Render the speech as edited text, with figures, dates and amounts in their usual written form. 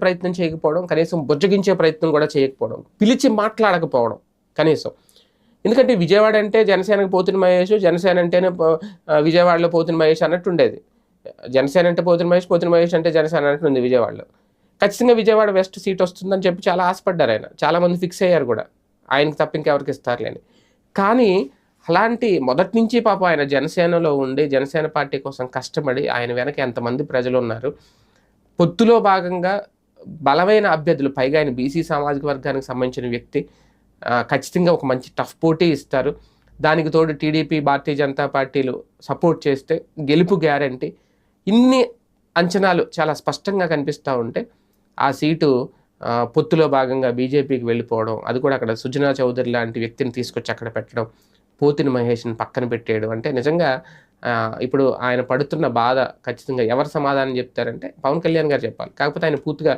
ప్రయత్నం చేయకపోవడం, కనీసం బుజ్జగించే ప్రయత్నం కూడా చేయకపోవడం, పిలిచి మాట్లాడకపోవడం కనీసం. ఎందుకంటే విజయవాడ అంటే జనసేనకి పోతున్న మహేష్, జనసేన అంటేనే విజయవాడలో పోతున్న మహేష్ అన్నట్టు ఉండేది. జనసేన అంటే పోతున్న మహేష్ అంటే జనసేన అన్నట్టు ఉంది విజయవాడలో. ఖచ్చితంగా విజయవాడ వెస్ట్ సీట్ వస్తుందని చెప్పి చాలా ఆశపడ్డారు ఆయన. చాలామంది ఫిక్స్ అయ్యారు కూడా, ఆయనకి తప్ప ఇంకెవరికి ఇస్తారులేని. కానీ అలాంటి మొదటి నుంచి పాపం ఆయన జనసేనలో ఉండి, జనసేన పార్టీ కోసం కష్టపడి, ఆయన వెనక ఎంతమంది ప్రజలు ఉన్నారు. పొత్తులో భాగంగా బలమైన అభ్యర్థులు, పైగా ఆయన బీసీ సామాజిక వర్గానికి సంబంధించిన వ్యక్తి, ఖచ్చితంగా ఒక మంచి టఫ్ పోటీ ఇస్తారు. దానికి తోడు టీడీపీ, భారతీయ జనతా పార్టీలు సపోర్ట్ చేస్తే గెలుపు గ్యారంటీ. ఇన్ని అంచనాలు చాలా స్పష్టంగా కనిపిస్తూ ఉంటే ఆ సీటు పొత్తులో భాగంగా బీజేపీకి వెళ్ళిపోవడం, అది కూడా అక్కడ సుజనా చౌదరి లాంటి వ్యక్తిని తీసుకొచ్చి అక్కడ పెట్టడం, పోతిని మహేష్ని పక్కన పెట్టేయడం అంటే నిజంగా ఇప్పుడు ఆయన పడుతున్న బాధ ఖచ్చితంగా ఎవరు సమాధానం చెప్తారంటే పవన్ కళ్యాణ్ గారు చెప్పాలి. కాకపోతే ఆయన పూర్తిగా